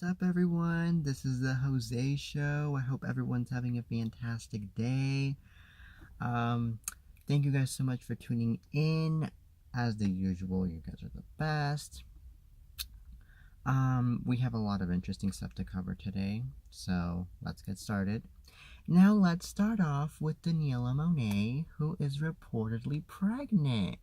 What's up, everyone? This is the Jose Show. I hope everyone's having a fantastic day. Um, Thank you guys so much for tuning in. As the usual, you guys are the best. We have a lot of interesting stuff to cover today, so let's get started. Now, let's start off with Daniella Monet, who is reportedly pregnant.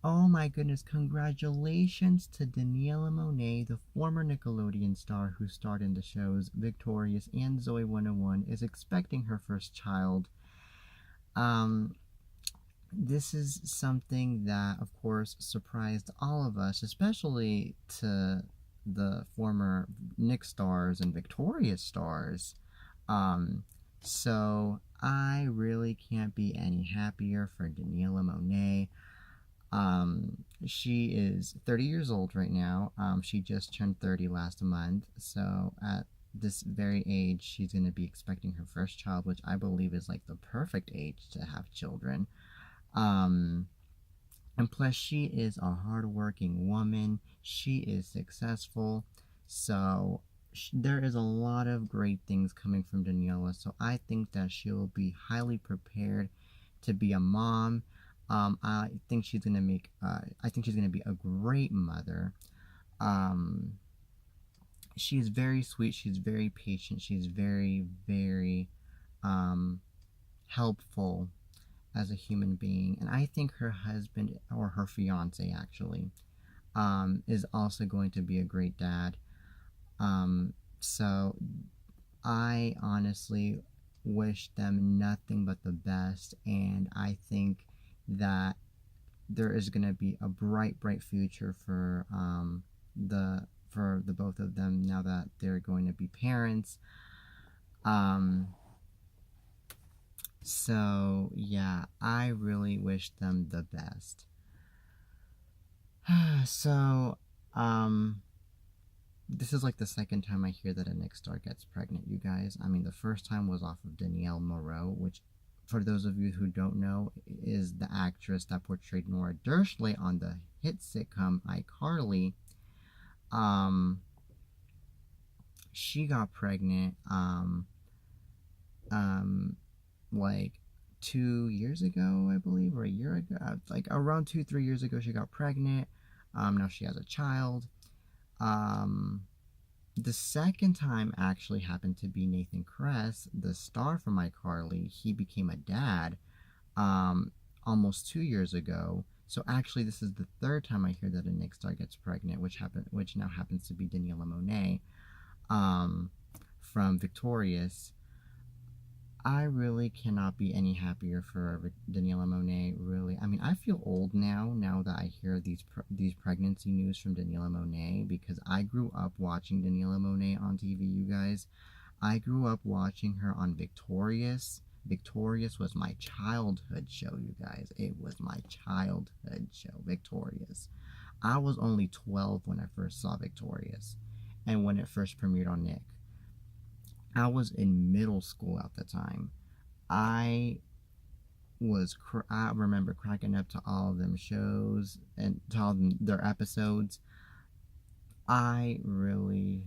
Oh my goodness, congratulations to Daniella Monet, the former Nickelodeon star who starred in the shows Victorious and Zoe 101, is expecting her first child. Um, this is something that, of course, surprised all of us, especially to the former Nick stars and Victorious stars. Um, so I really can't be any happier for Daniella Monet. She is 30 years old right now. She just turned 30 last month. So at this very age, she's going to be expecting her first child, which I believe is like the perfect age to have children. Um, and plus, she is a hardworking woman. She is successful. So there is a lot of great things coming from Daniela. So I think that she'll be highly prepared to be a mom. I think she's gonna make. I think she's gonna be a great mother. Um, she's very sweet. She's very patient. She's very um, helpful as a human being, and I think her husband or her fiance actually is also going to be a great dad. So I honestly wish them nothing but the best, and I think that there is going to be a bright future for the both of them now that they're going to be parents. Um, so yeah, I really wish them the best. So, this is like the second time I hear that a Nick star gets pregnant, you guys. I mean, the first time was off of Danielle Moreau, which, for those of you who don't know, is the actress that portrayed Nora Dursley on the hit sitcom iCarly. She got pregnant, like 2 years ago, I believe, or a year ago, like around 3 years ago, she got pregnant. Now she has a child. The second time actually happened to be Nathan Kress, the star from iCarly. He became a dad almost 2 years ago. So actually, this is the third time I hear that a Nick star gets pregnant, which now happens to be Daniella Monet from Victorious. I really cannot be any happier for Daniella Monet. Really, I mean, I feel old now that I hear these pregnancy news from Daniella Monet, because I grew up watching Daniella Monet on TV. You guys, I grew up watching her on Victorious. Victorious was my childhood show, you guys. It was my childhood show, Victorious. I was only 12 when I first saw Victorious, and when it first premiered on Nick. I was in middle school at the time. I I remember cracking up to all of them shows and to all their episodes. I really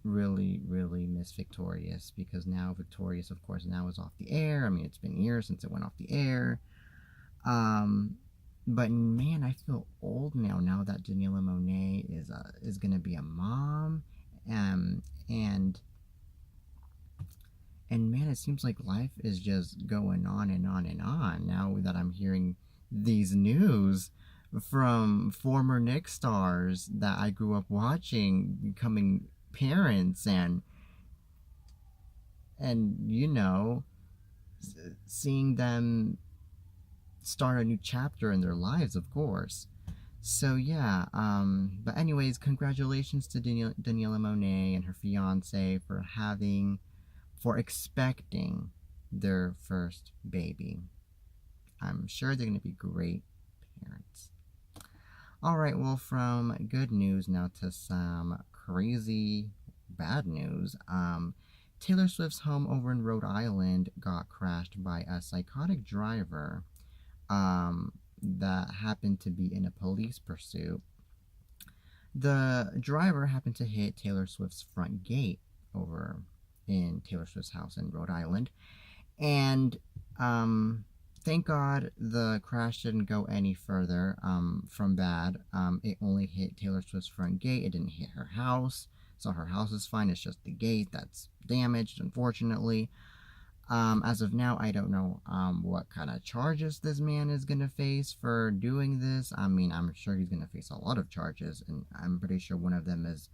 miss Victorious, because now Victorious, of course, now is off the air. I mean, it's been years since it went off the air. But man, I feel old now that Daniella Monet is gonna be a mom. And man, it seems like life is just going on and on and on now that I'm hearing these news from former Nick stars that I grew up watching becoming parents, and seeing them start a new chapter in their lives, of course. So yeah, but anyways, congratulations to Daniella Monet and her fiance for expecting their first baby. I'm sure they're going to be great parents. All right, well, from good news now to some crazy bad news. Taylor Swift's home over in Rhode Island got crashed by a psychotic driver that happened to be in a police pursuit. The driver happened to hit Taylor Swift's front gate over in Taylor Swift's house in Rhode Island. And thank God the crash didn't go any further from bad. It only hit Taylor Swift's front gate. It didn't hit her house. So her house is fine. It's just the gate that's damaged, unfortunately. As of now, I don't know what kind of charges this man is going to face for doing this. I mean, I'm sure he's going to face a lot of charges, and I'm pretty sure one of them is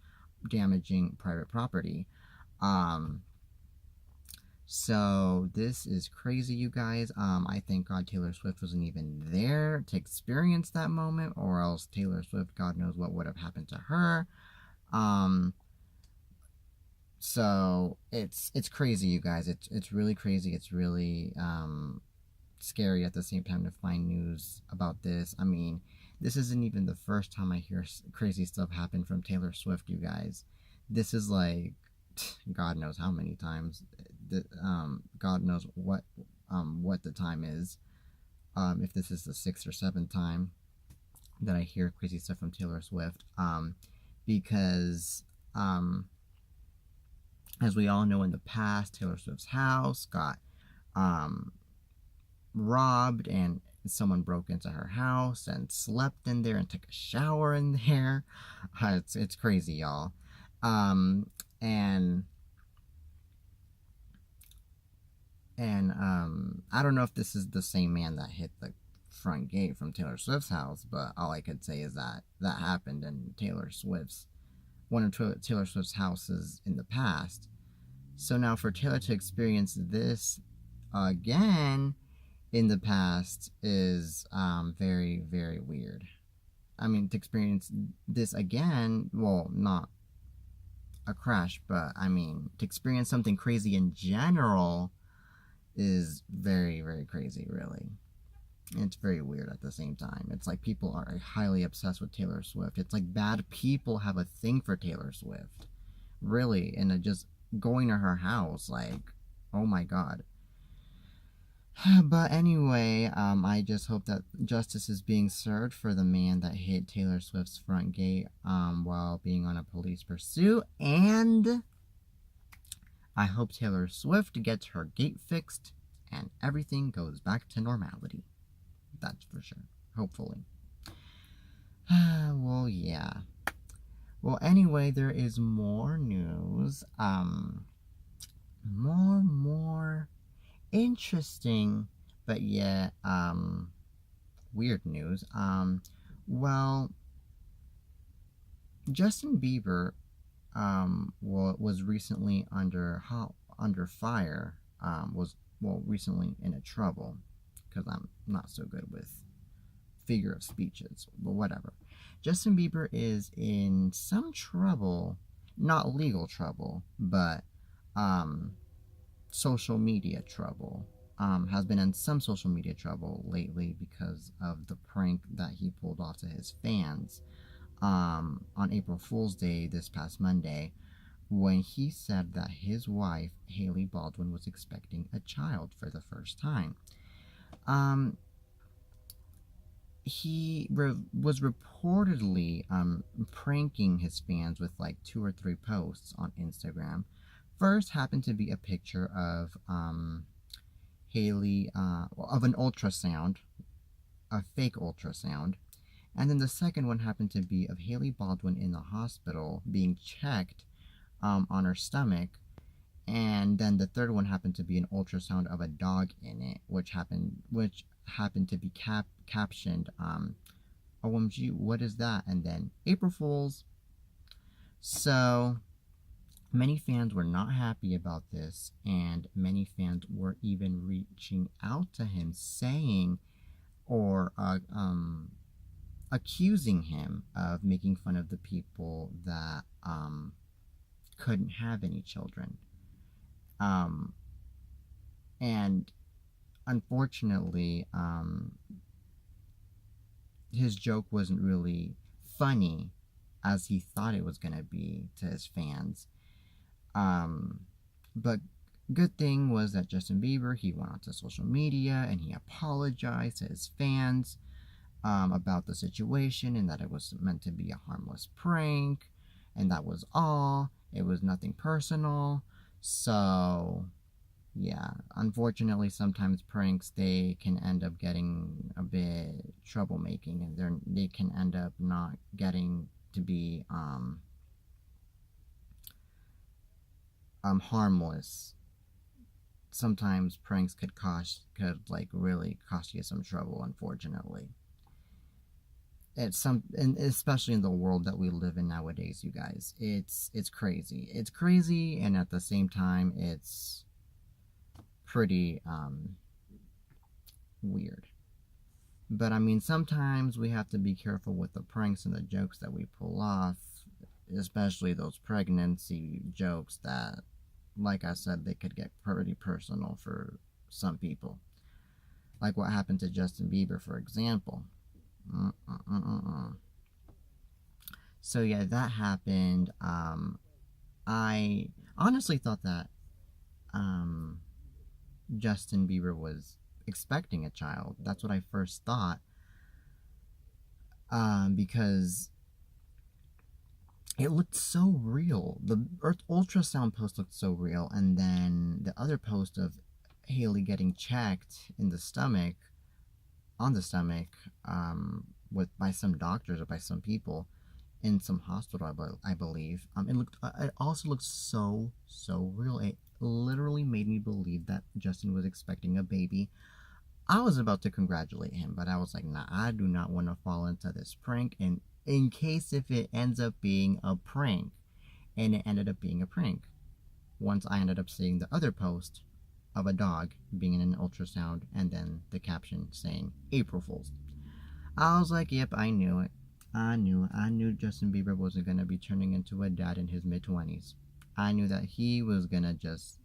damaging private property. So this is crazy, you guys. I thank God Taylor Swift wasn't even there to experience that moment, or else Taylor Swift, God knows what would have happened to her. So it's crazy, you guys. It's really crazy. It's really scary at the same time to find news about this. I mean, this isn't even the first time I hear crazy stuff happen from Taylor Swift, you guys. This is like God knows how many times. God knows what the time is. If this is the 6th or 7th time that I hear crazy stuff from Taylor Swift, because as we all know, in the past, Taylor Swift's house got robbed, and someone broke into her house and slept in there and took a shower in there. It's crazy, y'all. And I don't know if this is the same man that hit the front gate from Taylor Swift's house, but all I could say is that happened in one of Taylor Swift's houses in the past. So now for Taylor to experience this again in the past is very, very weird. I mean, to experience this again, well, not a crash, but I mean, to experience something crazy in general is very, very crazy, really. It's very weird at the same time. It's like people are highly obsessed with Taylor Swift. It's like bad people have a thing for Taylor Swift. Really. And just going to her house, like, oh my God. But anyway, I just hope that justice is being served for the man that hit Taylor Swift's front gate while being on a police pursuit. And I hope Taylor Swift gets her gate fixed and everything goes back to normality. That's for sure. Hopefully. Well, yeah. Well, anyway, there is more news. More interesting, but yet, weird news. Well, Justin Bieber, was recently under fire. Recently in trouble, because I'm not so good with figure of speeches, but whatever. Justin Bieber is in some trouble, not legal trouble, but social media trouble. Has been in some social media trouble lately because of the prank that he pulled off to his fans on April Fool's Day this past Monday, when he said that his wife, Hailey Baldwin, was expecting a child for the first time. He was reportedly pranking his fans with like 2 or 3 posts on Instagram. First happened to be a picture of Hailey, of an ultrasound, a fake ultrasound. And then the second one happened to be of Hailey Baldwin in the hospital being checked on her stomach. And then the third one happened to be an ultrasound of a dog in it, which happened to be captioned, OMG, what is that? And then April Fools. So many fans were not happy about this, and many fans were even reaching out to him saying, or accusing him of making fun of the people that couldn't have any children. And unfortunately, his joke wasn't really funny as he thought it was going to be to his fans. But good thing was that Justin Bieber, he went onto social media and he apologized to his fans. about the situation and that it was meant to be a harmless prank, and that was all. It was nothing personal. So, yeah, unfortunately, sometimes pranks they can end up getting a bit troublemaking, and they can end up not getting to be harmless. Sometimes pranks could like really cost you some trouble, unfortunately. And especially in the world that we live in nowadays, you guys, it's crazy. It's crazy, and at the same time, it's pretty weird. But I mean, sometimes we have to be careful with the pranks and the jokes that we pull off, especially those pregnancy jokes that, like I said, they could get pretty personal for some people. Like what happened to Justin Bieber, for example. So yeah, that happened. I honestly thought that um, Justin Bieber was expecting a child. That's what I first thought, because it looked so real. The ultrasound post looked so real, and then the other post of Haley getting checked in the stomach, on the stomach, with by some doctors or by some people in some hospital, I believe. It also looked so real. It literally made me believe that Justin was expecting a baby. I was about to congratulate him, but I was like, nah, I do not want to fall into this prank. And in case if it ends up being a prank, and it ended up being a prank, once I ended up seeing the other post of a dog being in an ultrasound and then the caption saying April Fools. I was like, yep, I knew it. I knew Justin Bieber wasn't going to be turning into a dad in his mid-20s. I knew that he was going to just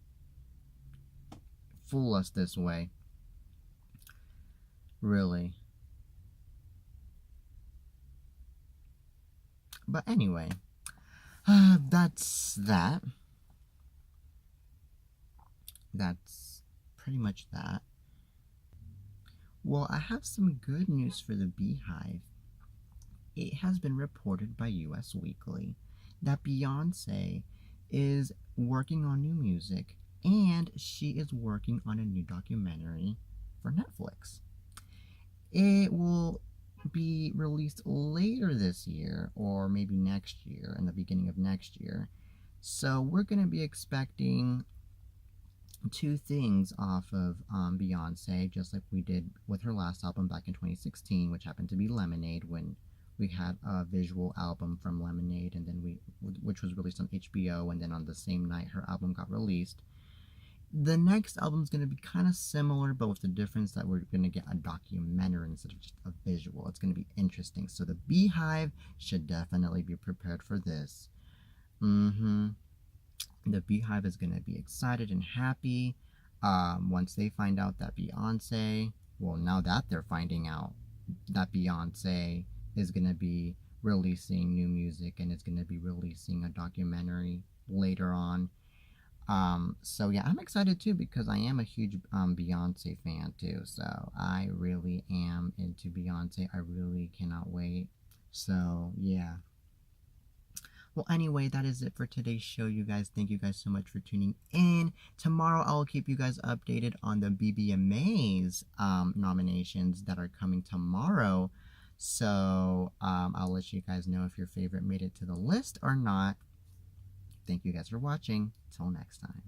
fool us this way. Really. But anyway, that's that. That's pretty much that. Well, I have some good news for the Beehive. It has been reported by US Weekly that Beyonce is working on new music, and she is working on a new documentary for Netflix. It will be released later this year, or maybe next year, in the beginning of next year. So we're going to be expecting two things off of Beyonce, just like we did with her last album back in 2016, which happened to be Lemonade, when we had a visual album from Lemonade, and then which was released on HBO, and then on the same night her album got released. The next album is going to be kind of similar, but with the difference that we're going to get a documentary instead of just a visual. It's going to be interesting. So the Beehive should definitely be prepared for this. The Beehive is going to be excited and happy once they find out that Beyonce, well, now that they're finding out that Beyonce is going to be releasing new music and is going to be releasing a documentary later on. So yeah, I'm excited too, because I am a huge Beyonce fan too. So I really am into Beyonce. I really cannot wait. So yeah. Well, anyway, that is it for today's show, you guys. Thank you guys so much for tuning in. Tomorrow, I'll keep you guys updated on the BBMAs nominations that are coming tomorrow. So I'll let you guys know if your favorite made it to the list or not. Thank you guys for watching. Till next time.